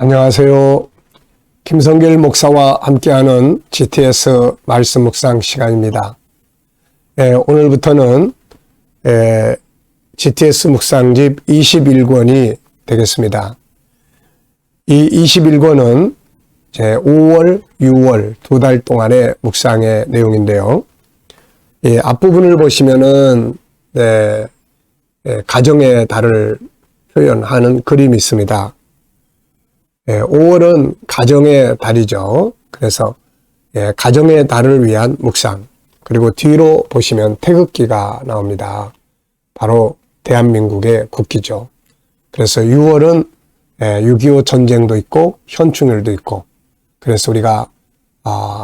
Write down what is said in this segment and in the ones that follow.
안녕하세요. 김성길 목사와 함께하는 GTS 말씀 묵상 시간입니다. 오늘부터는 GTS 묵상집 21권이 되겠습니다. 이 21권은 5월, 6월 두 달 동안의 묵상의 내용인데요. 앞부분을 보시면은 가정의 달을 표현하는 그림이 있습니다. 5월은 가정의 달이죠. 그래서 가정의 달을 위한 묵상, 그리고 뒤로 보시면 태극기가 나옵니다. 바로 대한민국의 국기죠. 그래서 6월은 6.25 전쟁도 있고 현충일도 있고, 그래서 우리가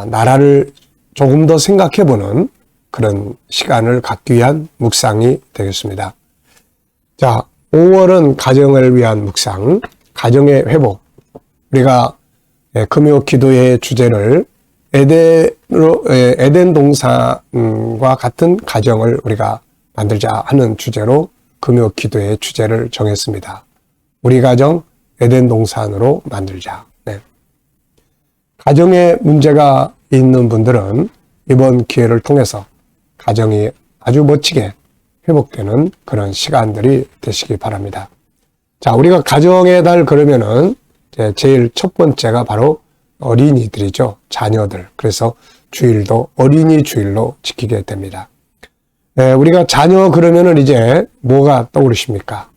나라를 조금 더 생각해보는 그런 시간을 갖기 위한 묵상이 되겠습니다. 자, 5월은 가정을 위한 묵상, 가정의 회복. 우리가 금요 기도의 주제를 에덴 동산과 같은 가정을 우리가 만들자 하는 주제로 금요 기도의 주제를 정했습니다. 우리 가정 에덴 동산으로 만들자. 가정에 문제가 있는 분들은 이번 기회를 통해서 가정이 아주 멋지게 회복되는 그런 시간들이 되시기 바랍니다. 자, 우리가 가정의 달 그러면은 제일 첫 번째가 바로 어린이들이죠. 자녀들. 그래서 주일도 어린이 주일로 지키게 됩니다. 우리가 자녀 그러면은 이제 뭐가 떠오르십니까?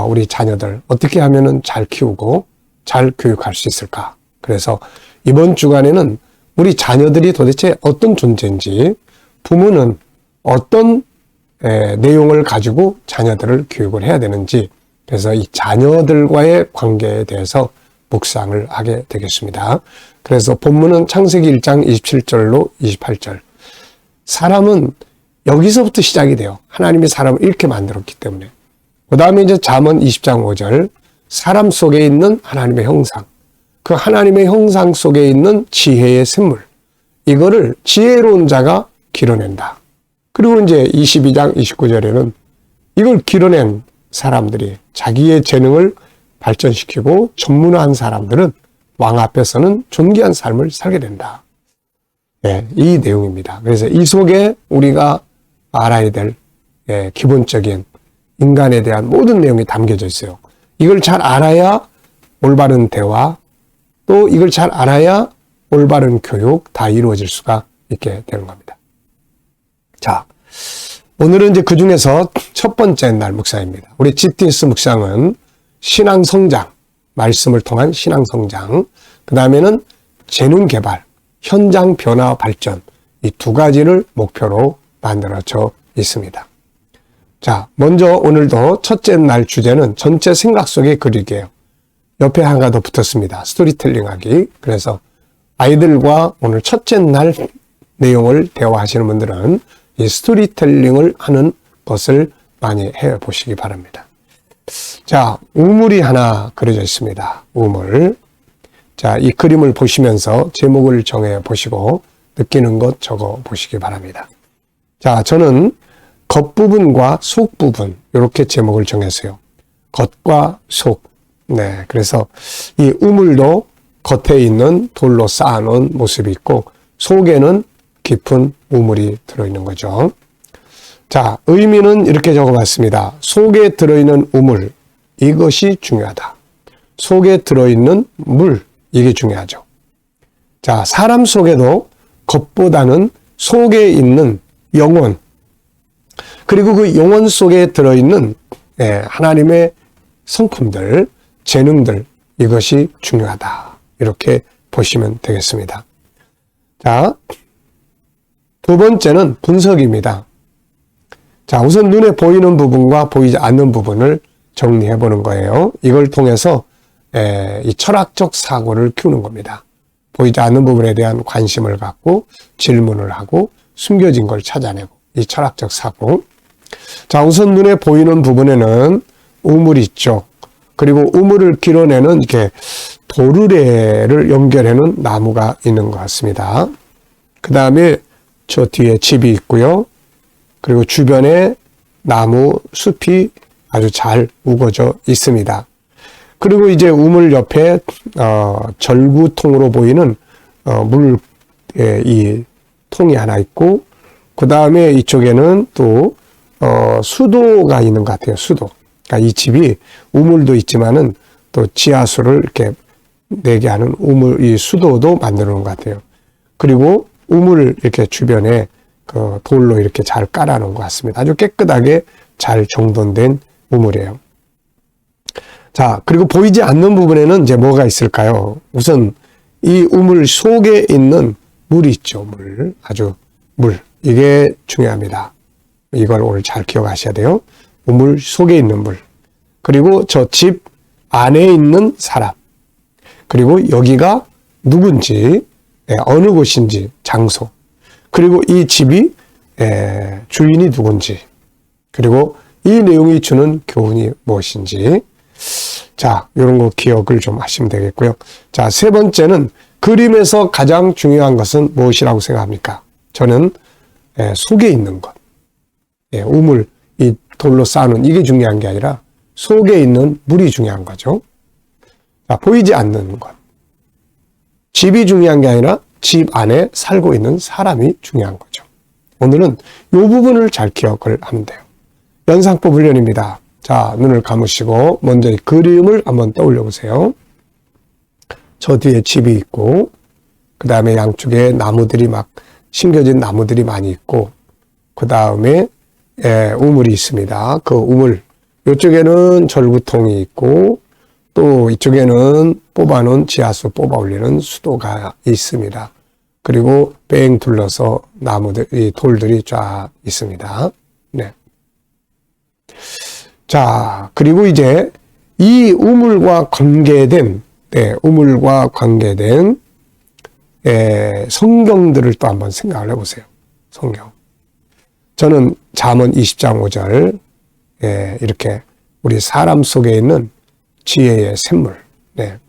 우리 자녀들 어떻게 하면은 잘 키우고 잘 교육할 수 있을까? 그래서 이번 주간에는 우리 자녀들이 도대체 어떤 존재인지, 부모는 어떤 내용을 가지고 자녀들을 교육을 해야 되는지, 그래서 이 자녀들과의 관계에 대해서 묵상을 하게 되겠습니다. 그래서 본문은 창세기 1장 27절로 28절. 사람은 여기서부터 시작이 돼요. 하나님이 사람을 이렇게 만들었기 때문에. 그 다음에 이제 잠언 20장 5절. 사람 속에 있는 하나님의 형상. 그 하나님의 형상 속에 있는 지혜의 샘물. 이거를 지혜로운 자가 길어낸다. 그리고 이제 22장 29절에는 이걸 길어낸 사람들이 자기의 재능을 발전시키고 전문화한 사람들은 왕 앞에서는 존귀한 삶을 살게 된다. 이 내용입니다. 그래서 이 속에 우리가 알아야 될 기본적인 인간에 대한 모든 내용이 담겨져 있어요. 이걸 잘 알아야 올바른 대화, 또 이걸 잘 알아야 올바른 교육 다 이루어질 수가 있게 되는 겁니다. 자, 오늘은 이제 그 중에서 첫 번째 날 묵상입니다. 우리 GTS 묵상은 신앙성장, 말씀을 통한 신앙성장, 그 다음에는 재능 개발, 현장 변화 발전, 이 두 가지를 목표로 만들어져 있습니다. 자, 먼저 오늘도 첫째 날 주제는 전체 생각 속의 그리기예요. 옆에 하나가 더 붙었습니다. 스토리텔링 하기. 그래서 아이들과 오늘 첫째 날 내용을 대화하시는 분들은 이 스토리텔링을 하는 것을 많이 해 보시기 바랍니다. 자, 우물이 하나 그려져 있습니다. 우물. 자, 이 그림을 보시면서 제목을 정해 보시고 느끼는 것 적어 보시기 바랍니다. 자, 저는 겉부분과 속부분 이렇게 제목을 정했어요. 겉과 속. 그래서 이 우물도 겉에 있는 돌로 쌓아놓은 모습이 있고 속에는 깊은 우물이 들어있는 거죠. 자, 의미는 이렇게 적어봤습니다. 속에 들어있는 우물, 이것이 중요하다. 속에 들어있는 물, 이게 중요하죠. 자, 사람 속에도 겉보다는 속에 있는 영혼, 그리고 그 영혼 속에 들어있는 하나님의 성품들, 재능들, 이것이 중요하다. 이렇게 보시면 되겠습니다. 자, 두 번째는 분석입니다. 자, 우선 눈에 보이는 부분과 보이지 않는 부분을 정리해 보는 거예요. 이걸 통해서 이 철학적 사고를 키우는 겁니다. 보이지 않는 부분에 대한 관심을 갖고 질문을 하고 숨겨진 걸 찾아내고, 이 철학적 사고. 자, 우선 눈에 보이는 부분에는 우물이 있죠. 그리고 우물을 길어내는 이렇게 도르래를 연결해놓은 나무가 있는 것 같습니다. 그 다음에 저 뒤에 집이 있고요. 그리고 주변에 나무, 숲이 아주 잘 우거져 있습니다. 그리고 이제 우물 옆에 절구통으로 보이는 물의 이 통이 하나 있고, 그 다음에 이쪽에는 또 수도가 있는 것 같아요. 수도. 그러니까 이 집이 우물도 있지만은 또 지하수를 이렇게 내게 하는 이 수도도 만들어 놓은 것 같아요. 그리고 우물 이렇게 주변에 그 돌로 이렇게 잘 깔아 놓은 것 같습니다. 아주 깨끗하게 잘 정돈된 우물이에요. 자, 그리고 보이지 않는 부분에는 이제 뭐가 있을까요? 우선 이 우물 속에 있는 물이 있죠. 물. 이게 중요합니다. 이걸 오늘 잘 기억하셔야 돼요. 우물 속에 있는 물. 그리고 저 집 안에 있는 사람. 그리고 여기가 누군지, 어느 곳인지, 장소. 그리고 이 집이 주인이 누군지. 그리고 이 내용이 주는 교훈이 무엇인지. 자, 이런 거 기억을 좀 하시면 되겠고요. 자, 세 번째는 그림에서 가장 중요한 것은 무엇이라고 생각합니까? 저는 속에 있는 것. 우물, 이 돌로 쌓아놓은 이게 중요한 게 아니라 속에 있는 물이 중요한 거죠. 자, 보이지 않는 것. 집이 중요한 게 아니라 집 안에 살고 있는 사람이 중요한 거죠. 오늘은 이 부분을 잘 기억을 하면 돼요. 연상법 훈련입니다. 자, 눈을 감으시고 먼저 이 그림을 한번 떠올려 보세요. 저 뒤에 집이 있고, 그 다음에 양쪽에 나무들이 막 심겨진 나무들이 많이 있고, 그 다음에 우물이 있습니다. 그 우물, 이쪽에는 절구통이 있고, 또 이쪽에는 뽑아놓은 지하수 뽑아 올리는 수도가 있습니다. 그리고 뺑 둘러서 나무들이, 돌들이 쫙 있습니다. 네. 자, 그리고 이제 이 우물과 관계된 성경들을 또 한번 생각을 해보세요. 성경. 저는 잠언 20장 5절, 이렇게 우리 사람 속에 있는 지혜의 샘물. 네.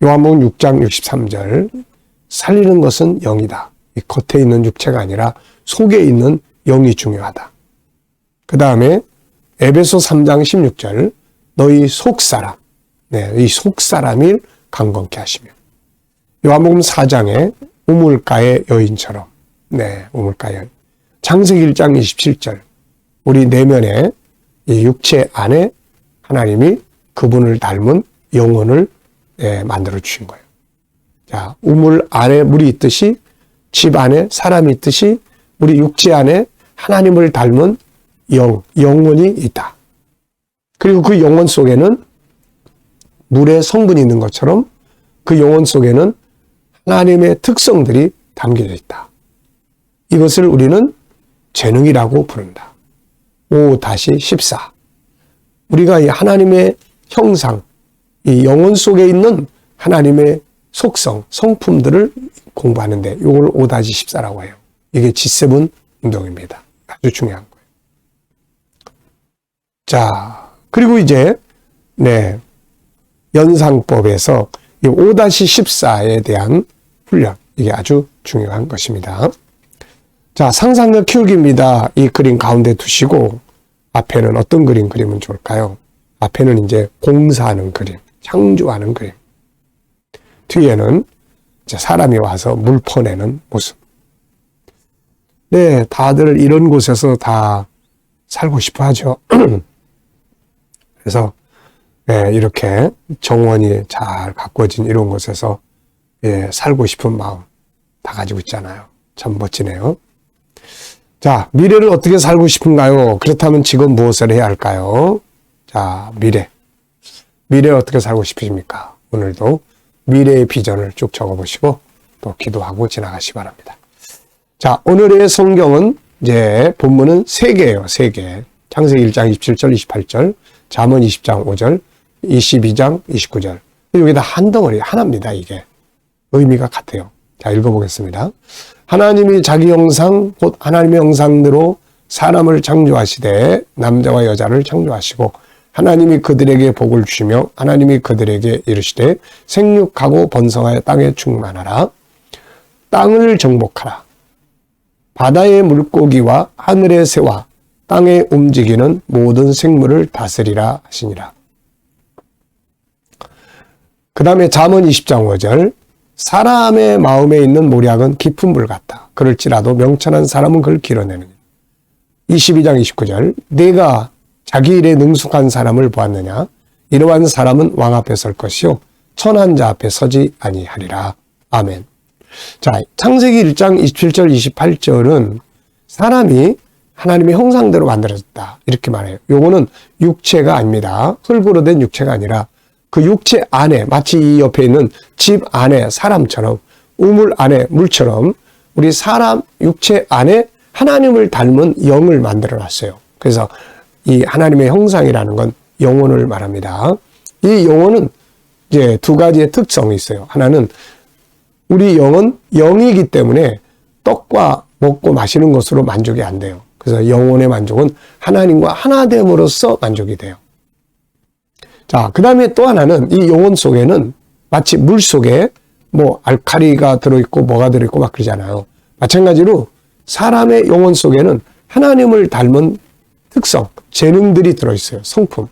요한복음 6장 63절, 살리는 것은 영이다. 이 겉에 있는 육체가 아니라 속에 있는 영이 중요하다. 그 다음에 에베소 3장 16절, 너희 속사람, 이 속사람을 강건케 하시며. 요한복음 4장에 우물가의 여인처럼, 우물가의 여인. 창세기 1장 27절, 우리 내면에 이 육체 안에 하나님이 그분을 닮은 영혼을 만들어 주신 거예요. 자, 우물 안에 물이 있듯이, 집 안에 사람이 있듯이, 우리 육체 안에 하나님을 닮은 영혼이 있다. 그리고 그 영혼 속에는 물의 성분이 있는 것처럼 그 영혼 속에는 하나님의 특성들이 담겨져 있다. 이것을 우리는 재능이라고 부른다. 5-14. 우리가 이 하나님의 형상, 이 영혼 속에 있는 하나님의 속성, 성품들을 공부하는데 이걸 5-14라고 해요. 이게 G7 운동입니다. 아주 중요한 거예요. 자, 그리고 이제 연상법에서 이 5-14에 대한 훈련, 이게 아주 중요한 것입니다. 자, 상상력 키우기입니다. 이 그림 가운데 두시고 앞에는 어떤 그림 그리면 좋을까요? 앞에는 이제 공사하는 그림, 창조하는 그림. 뒤에는 이제 사람이 와서 물 퍼내는 모습. 네, 다들 이런 곳에서 다 살고 싶어 하죠. 그래서 이렇게 정원이 잘 가꿔진 이런 곳에서 살고 싶은 마음 다 가지고 있잖아요. 참 멋지네요. 자, 미래를 어떻게 살고 싶은가요? 그렇다면 지금 무엇을 해야 할까요? 자, 미래를 어떻게 살고 싶으십니까? 오늘도 미래의 비전을 쭉 적어보시고 또 기도하고 지나가시 바랍니다. 자, 오늘의 성경은 이제 본문은 3개예요. 3개. 창세기 1장 27절, 28절, 잠언 20장 5절, 22장 29절. 여기다 한 덩어리 하나입니다. 이게 의미가 같아요. 자, 읽어보겠습니다. 하나님이 자기 형상 곧 하나님의 형상대로 사람을 창조하시되 남자와 여자를 창조하시고 하나님이 그들에게 복을 주시며 하나님이 그들에게 이르시되 생육하고 번성하여 땅에 충만하라. 땅을 정복하라. 바다의 물고기와 하늘의 새와 땅에 움직이는 모든 생물을 다스리라 하시니라. 그 다음에 잠언 20장 5절 사람의 마음에 있는 모략은 깊은 물 같다. 그럴지라도 명철한 사람은 그걸 길어내느냐. 22장 29절 네가 자기 일에 능숙한 사람을 보았느냐. 이러한 사람은 왕 앞에 설 것이요 천한 자 앞에 서지 아니하리라. 아멘. 자, 창세기 1장 27절 28절은 사람이 하나님의 형상대로 만들어졌다 이렇게 말해요. 요거는 육체가 아닙니다. 흙으로 된 육체가 아니라 그 육체 안에 마치 이 옆에 있는 집 안에 사람처럼 우물 안에 물처럼 우리 사람 육체 안에 하나님을 닮은 영을 만들어 놨어요. 그래서 이 하나님의 형상이라는 건 영혼을 말합니다. 이 영혼은 이제 두 가지의 특성이 있어요. 하나는 우리 영은 영이기 때문에 떡과 먹고 마시는 것으로 만족이 안 돼요. 그래서 영혼의 만족은 하나님과 하나됨으로써 만족이 돼요. 자, 그 다음에 또 하나는 이 영혼 속에는 마치 물 속에 뭐 알칼리가 들어있고 뭐가 들어있고 막 그러잖아요. 마찬가지로 사람의 영혼 속에는 하나님을 닮은 특성, 재능들이 들어있어요. 성품.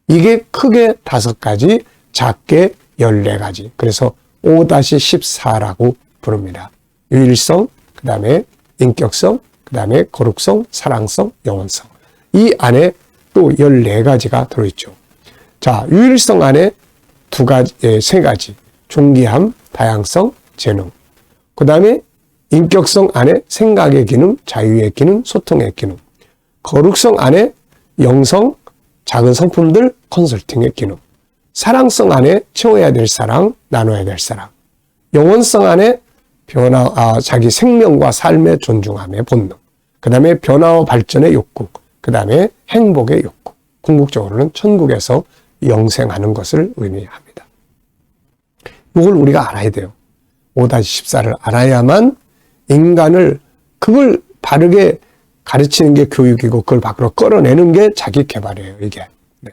이게 크게 5가지, 작게 14가지. 그래서 5-14라고 부릅니다. 유일성, 그 다음에 인격성, 그 다음에 거룩성, 사랑성, 영혼성. 이 안에 또 14가지가 들어있죠. 자, 유일성 안에 3가지. 존귀함, 다양성, 재능. 그 다음에 인격성 안에 생각의 기능, 자유의 기능, 소통의 기능. 거룩성 안에 영성, 작은 성품들, 컨설팅의 기능. 사랑성 안에 채워야 될 사랑, 나눠야 될 사랑. 영혼성 안에 자기 생명과 삶의 존중함의 본능. 그 다음에 변화와 발전의 욕구. 그 다음에 행복의 욕구. 궁극적으로는 천국에서 영생하는 것을 의미합니다. 이걸 우리가 알아야 돼요. 5-14를 알아야만 인간을 그걸 바르게 가르치는 게 교육이고 그걸 밖으로 끌어내는 게 자기 개발이에요. 이게. 네.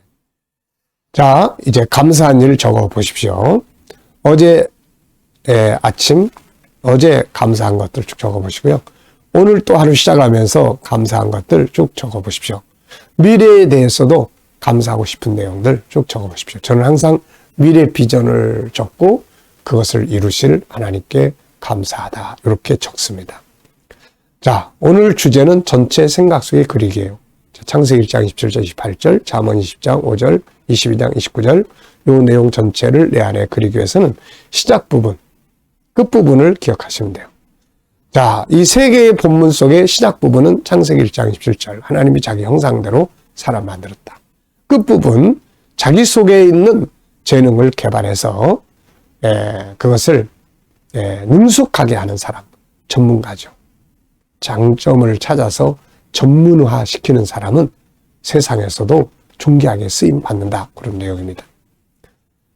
자, 이제 감사한 일 적어 보십시오. 어제 아침 어제 감사한 것들 쭉 적어 보시고요. 오늘 또 하루 시작하면서 감사한 것들 쭉 적어 보십시오. 미래에 대해서도 감사하고 싶은 내용들 쭉 적어 보십시오. 저는 항상 미래 비전을 적고 그것을 이루실 하나님께 감사하다 이렇게 적습니다. 자, 오늘 주제는 전체 생각 속의 그리기예요. 창세기 1장 27절 28절, 잠언 20장 5절, 22장 29절 이 내용 전체를 내 안에 그리기 위해서는 시작 부분, 끝부분을 기억하시면 돼요. 자, 이 3개의 본문 속의 시작 부분은 창세기 1장 27절 하나님이 자기 형상대로 사람 만들었다. 끝부분 자기 속에 있는 재능을 개발해서 그것을 능숙하게 하는 사람, 전문가죠. 장점을 찾아서 전문화시키는 사람은 세상에서도 존귀하게 쓰임받는다. 그런 내용입니다.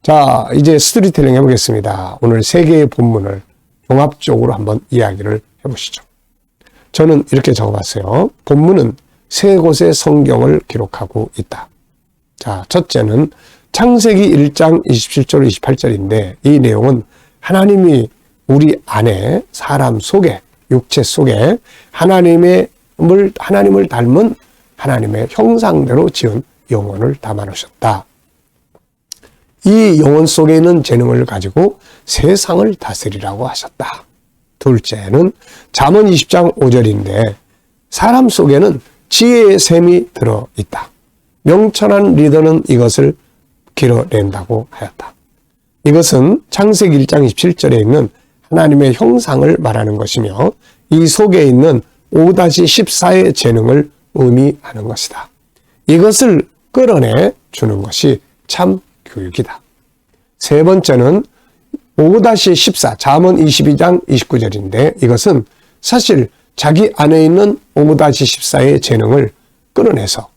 자, 이제 스토리텔링 해보겠습니다. 오늘 3개의 본문을 종합적으로 한번 이야기를 해보시죠. 저는 이렇게 적어봤어요. 본문은 3곳의 성경을 기록하고 있다. 자, 첫째는 창세기 1장 27절 28절인데 이 내용은 하나님이 우리 안에 사람 속에 육체 속에 하나님을 닮은 하나님의 형상대로 지은 영혼을 담아놓으셨다. 이 영혼 속에 있는 재능을 가지고 세상을 다스리라고 하셨다. 둘째는 잠언 20장 5절인데 사람 속에는 지혜의 샘이 들어있다. 명철한 리더는 이것을 길어낸다고 하였다. 이것은 창세기 1장 27절에 있는 하나님의 형상을 말하는 것이며 이 속에 있는 5-14의 재능을 의미하는 것이다. 이것을 끌어내 주는 것이 참 교육이다. 세 번째는 5-14 잠언 22장 29절인데 이것은 사실 자기 안에 있는 5-14의 재능을 끌어내서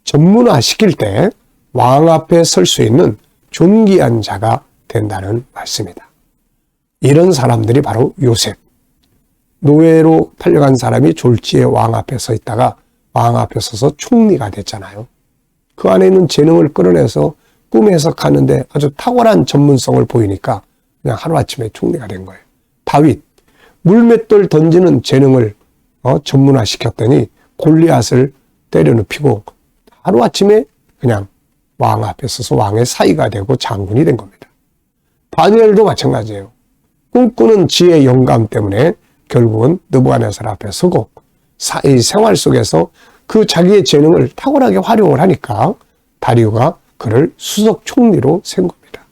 전문화시킬 때 왕 앞에 설 수 있는 존귀한 자가 된다는 말씀이다. 이런 사람들이 바로 요셉. 노예로 팔려간 사람이 졸지에 왕 앞에 서 있다가 왕 앞에 서서 총리가 됐잖아요. 그 안에 있는 재능을 끌어내서 꿈 해석하는데 아주 탁월한 전문성을 보이니까 그냥 하루아침에 총리가 된 거예요. 다윗. 물맷돌 던지는 재능을 전문화시켰더니 골리앗을 때려눕히고 하루아침에 그냥 왕 앞에 서서 왕의 사위가 되고 장군이 된 겁니다. 다니엘도 마찬가지예요. 꿈꾸는 지혜 영감 때문에 결국은 느부갓네살 앞에 서고 이 생활 속에서 그 자기의 재능을 탁월하게 활용을 하니까 다리오가 그를 수석 총리로 세운 겁니다.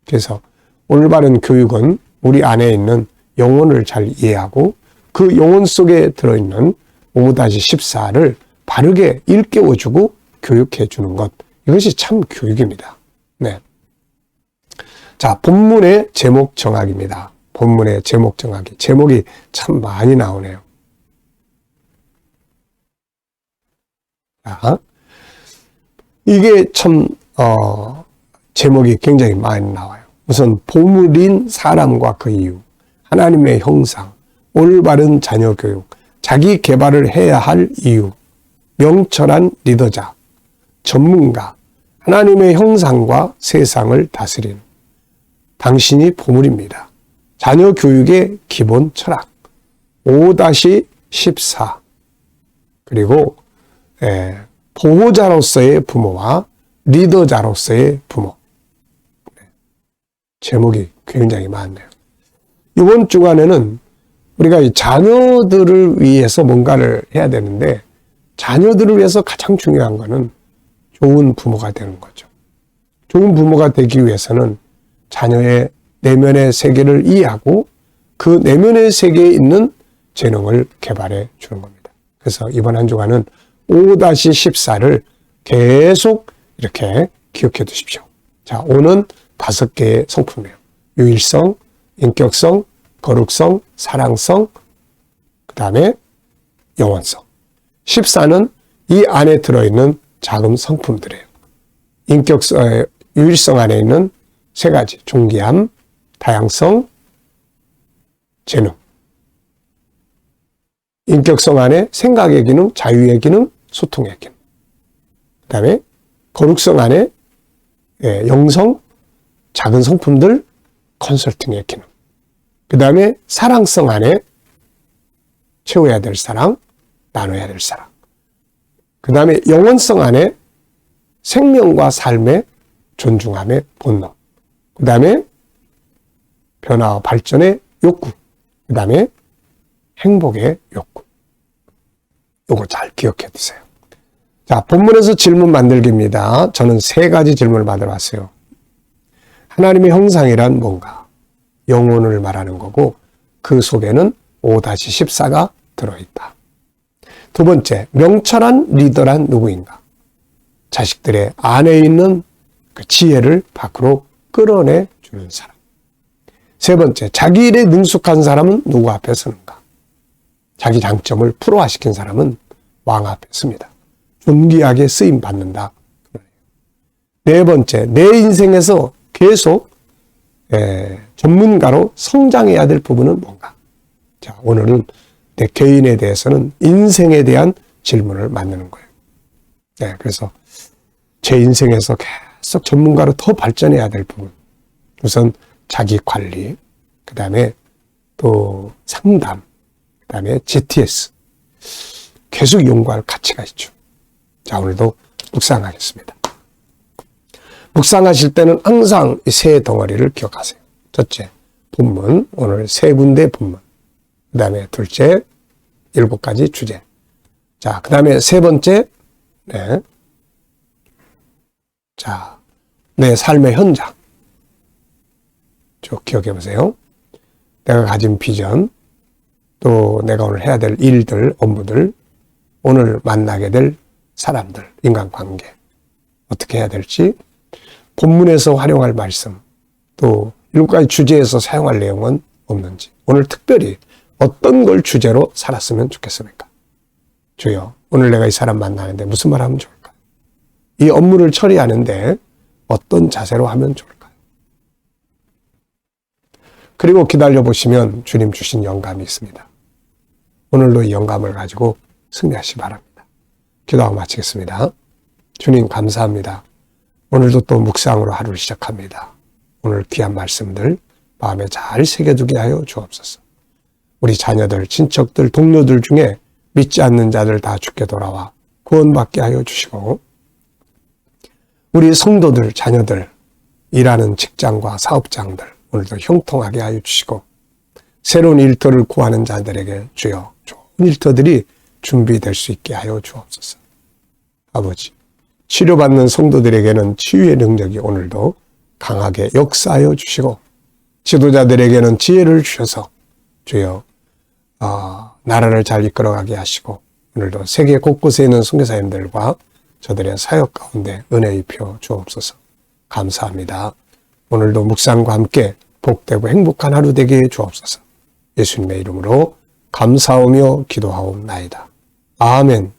그래서 올바른 교육은 우리 안에 있는 영혼을 잘 이해하고 그 영혼 속에 들어있는 5-14를 바르게 일깨워주고 교육해주는 것. 이것이 참 교육입니다. 네. 자, 본문의 제목 정하기입니다. 본문의 제목 정하기. 제목이 참 많이 나오네요. 자, 이게 참, 제목이 굉장히 많이 나와요. 우선, 보물인 사람과 그 이유, 하나님의 형상, 올바른 자녀 교육, 자기 개발을 해야 할 이유, 명철한 리더자, 전문가, 하나님의 형상과 세상을 다스리는 당신이 보물입니다. 자녀 교육의 기본 철학 5-14 그리고 보호자로서의 부모와 리더자로서의 부모. 제목이 굉장히 많네요. 이번 주간에는 우리가 이 자녀들을 위해서 뭔가를 해야 되는데 자녀들을 위해서 가장 중요한 것은 좋은 부모가 되는 거죠. 좋은 부모가 되기 위해서는 자녀의 내면의 세계를 이해하고 그 내면의 세계에 있는 재능을 개발해 주는 겁니다. 그래서 이번 한 주간은 5-14를 계속 이렇게 기억해 두십시오. 자, 오는 5개의 성품이에요. 유일성, 인격성, 거룩성, 사랑성, 그 다음에 영원성. 14는 이 안에 들어있는 작은 성품들이에요. 인격성, 유일성 안에 있는 3가지. 존귀함, 다양성, 재능. 인격성 안에 생각의 기능, 자유의 기능, 소통의 기능. 그 다음에 거룩성 안에 영성, 작은 성품들, 컨설팅의 기능. 그 다음에 사랑성 안에 채워야 될 사랑, 나눠야 될 사랑. 그 다음에 영원성 안에 생명과 삶의 존중함의 본능. 그 다음에 변화와 발전의 욕구. 그 다음에 행복의 욕구. 요거 잘 기억해 두세요. 자, 본문에서 질문 만들기입니다. 저는 3가지 질문을 받아 왔어요. 하나님의 형상이란 뭔가? 영혼을 말하는 거고 그 속에는 5-14가 들어있다. 2번째, 명철한 리더란 누구인가? 자식들의 안에 있는 그 지혜를 밖으로 끌어내 주는 사람. 3번째, 자기 일에 능숙한 사람은 누구 앞에 서는가? 자기 장점을 프로화시킨 사람은 왕 앞에 섭니다. 존귀하게 쓰임 받는다. 4번째, 내 인생에서 계속 전문가로 성장해야 될 부분은 뭔가? 자, 오늘은 내 개인에 대해서는 인생에 대한 질문을 만드는 거예요. 네, 그래서 제 인생에서 계속 전문가로 더 발전해야 될 부분. 우선 자기 관리, 그 다음에 또 상담, 그 다음에 GTS. 계속 연구할 가치가 있죠. 자, 오늘도 묵상하겠습니다. 묵상하실 때는 항상 이 3 덩어리를 기억하세요. 첫째, 본문, 오늘 3군데 본문. 그 다음에 둘째, 7가지 주제. 자, 그 다음에 3번째, 네. 자, 내 삶의 현장. 쭉 기억해 보세요. 내가 가진 비전, 또 내가 오늘 해야 될 일들, 업무들, 오늘 만나게 될 사람들, 인간관계. 어떻게 해야 될지, 본문에서 활용할 말씀, 또 7가지 주제에서 사용할 내용은 없는지, 오늘 특별히 어떤 걸 주제로 살았으면 좋겠습니까? 주여, 오늘 내가 이 사람 만나는데 무슨 말 하면 좋을까요? 이 업무를 처리하는데 어떤 자세로 하면 좋을까요? 그리고 기다려보시면 주님 주신 영감이 있습니다. 오늘도 이 영감을 가지고 승리하시기 바랍니다. 기도하고 마치겠습니다. 주님 감사합니다. 오늘도 또 묵상으로 하루를 시작합니다. 오늘 귀한 말씀들 마음에 잘 새겨두게 하여 주옵소서. 우리 자녀들, 친척들, 동료들 중에 믿지 않는 자들 다 주께 돌아와 구원받게 하여 주시고 우리 성도들, 자녀들, 일하는 직장과 사업장들, 오늘도 형통하게 하여 주시고 새로운 일터를 구하는 자들에게 주여 좋은 일터들이 준비될 수 있게 하여 주옵소서. 아버지, 치료받는 성도들에게는 치유의 능력이 오늘도 강하게 역사하여 주시고 지도자들에게는 지혜를 주셔서 주여 나라를 잘 이끌어가게 하시고 오늘도 세계 곳곳에 있는 선교사님들과 저들의 사역 가운데 은혜 입혀 주옵소서. 감사합니다. 오늘도 묵상과 함께 복되고 행복한 하루 되게 해 주옵소서. 예수님의 이름으로 감사하며 기도하옵나이다. 아멘.